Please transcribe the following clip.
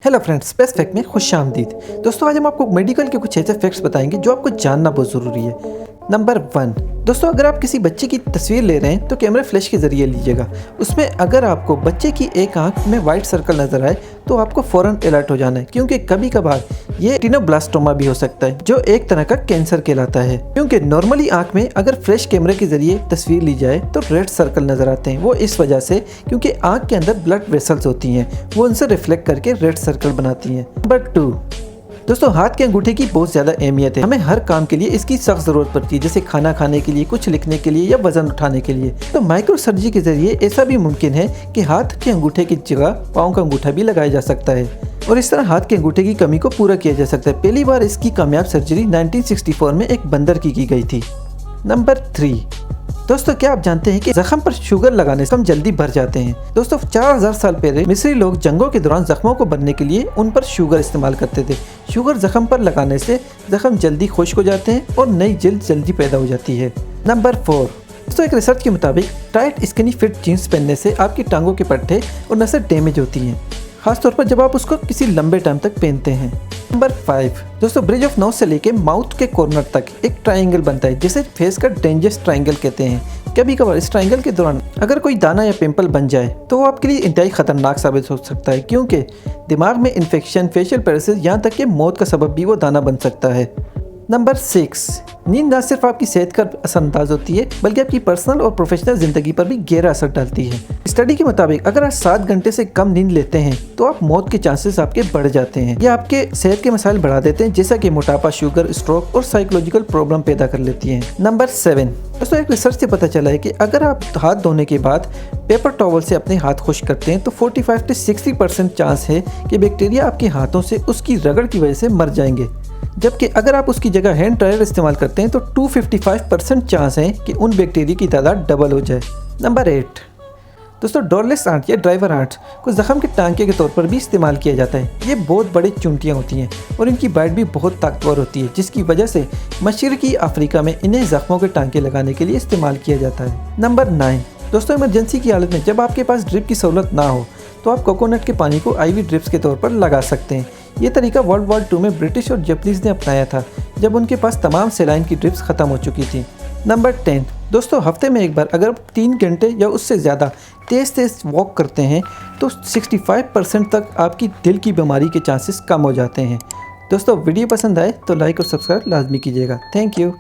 Hello friends, space fact में खुश आमदीद। दोस्तों, आज हम आपको मेडिकल के कुछ ऐसे फैक्ट्स बताएंगे जो आपको जानना बहुत ज़रूरी है। नंबर 1, दोस्तों, अगर आप किसी बच्चे की तस्वीर ले रहे हैं तो कैमरा फ्लैश के ज़रिए लीजिएगा। उसमें अगर आपको बच्चे की एक आंख में वाइट सर्कल नज़र आए तो आपको फ़ौरन अलर्ट हो जाना है, क्योंकि कभी कभार ये रेटिनोब्लास्टोमा भी हो सकता है, जो एक तरह का कैंसर कहलाता है। क्योंकि नॉर्मली आंख में अगर फ्लैश कैमरे के ज़रिए तस्वीर ली जाए तो रेड सर्कल नज़र आते हैं। वो इस वजह से क्योंकि आंख के अंदर ब्लड वेसल्स होती हैं, वो उनसे रिफ्लेक्ट करके रेड सर्कल बनाती हैं। नंबर 2, दोस्तों, हाथ के अंगूठे की बहुत ज़्यादा अहमियत है। हमें हर काम के लिए इसकी सख्त ज़रूरत पड़ती है, जैसे खाना खाने के लिए, कुछ लिखने के लिए या वजन उठाने के लिए। तो माइक्रो सर्जरी के जरिए ऐसा भी मुमकिन है कि हाथ के अंगूठे की जगह पाँव का अंगूठा भी लगाया जा सकता है और इस तरह हाथ के अंगूठे की कमी को पूरा किया जा सकता है। पहली बार इसकी कामयाब सर्जरी 1964 में एक बंदर की गई थी। नंबर 3, दोस्तों, क्या आप जानते हैं कि जख्म पर शुगर लगाने से हम जल्दी भर जाते हैं। दोस्तों, 4000 साल पहले मिस्री लोग जंगों के दौरान जख्मों को भरने के लिए उन पर शुगर इस्तेमाल करते थे। शुगर जख्म पर लगाने से जख्म जल्दी खुश्क हो जाते हैं और नई जल्द जल्दी पैदा हो जाती है। नंबर 4, दोस्तों, एक रिसर्च के मुताबिक टाइट स्किनी फिट जीन्स पहनने से आपकी टांगों के पट्टे और नसें डैमेज होती हैं, खासतौर पर जब आप उसको किसी लंबे टाइम तक पहनते हैं। नंबर 5, दोस्तों, ब्रिज ऑफ नोज से लेके माउथ के कॉर्नर तक एक ट्रायंगल बनता है, जिसे फेस का डेंजरस ट्रायंगल कहते हैं। कभी कभार इस ट्रायंगल के दौरान अगर कोई दाना या पिंपल बन जाए तो वो आपके लिए इंतहाई खतरनाक साबित हो सकता है, क्योंकि दिमाग में इन्फेक्शन, फेशियल पैरालिसिस, यहाँ तक कि मौत का सबब भी वो दाना बन सकता है। नंबर 6, नींद न सिर्फ आपकी सेहत का असरअंदाज होती है बल्कि आपकी पर्सनल और प्रोफेशनल ज़िंदगी पर भी गहरा असर डालती है। स्टडी के मुताबिक अगर आप 7 घंटे से कम नींद लेते हैं तो आप मौत के चांसेस आपके बढ़ जाते हैं। यह आपके सेहत के मसाइल बढ़ा देते हैं, जैसा कि मोटापा, शुगर, स्ट्रोक और साइकोलॉजिकल प्रॉब्लम पैदा कर लेती हैं। नंबर 7, दोस्तों, एक रिसर्च से पता चला है कि अगर आप हाथ धोने के बाद पेपर टॉवल से अपने हाथ खुश्क करते हैं तो 45 से 60% चांस है कि बैक्टीरिया आपके हाथों से उसकी रगड़ की वजह से मर जाएंगे, जबकि अगर आप उसकी जगह हैंड ड्रायर इस्तेमाल करते हैं तो 255% चांस है कि उन बैक्टीरिया की तादाद डबल हो जाए। नंबर 8, दोस्तों, डोरलेस आंट या ड्राइवर आंट को जख्म के टांके के तौर पर भी इस्तेमाल किया जाता है। ये बहुत बड़ी चुंटियाँ होती हैं और इनकी बाइट भी बहुत ताकतवर होती है, जिसकी वजह से मशरकी अफ्रीका में इन्हें जख्मों के टांके लगाने के लिए इस्तेमाल किया जाता है। नंबर 9, दोस्तों, इमरजेंसी की हालत में जब आपके पास ड्रिप की सहूलत ना हो तो आप कोकोनट के पानी को IV ड्रिप्स के तौर पर लगा सकते हैं। ये तरीका वर्ल्ड वॉर 2 में ब्रिटिश और जापानीज़ ने अपनाया था, जब उनके पास तमाम सेलाइन की ड्रिप्स ख़त्म हो चुकी थी। नंबर 10, दोस्तों, हफ्ते में एक बार अगर आप 3 घंटे या उससे ज़्यादा तेज़ वॉक करते हैं तो 65% तक आपकी दिल की बीमारी के चांसेस कम हो जाते हैं। दोस्तों, वीडियो पसंद आए तो लाइक और सब्सक्राइब लाजमी कीजिएगा। Thank you.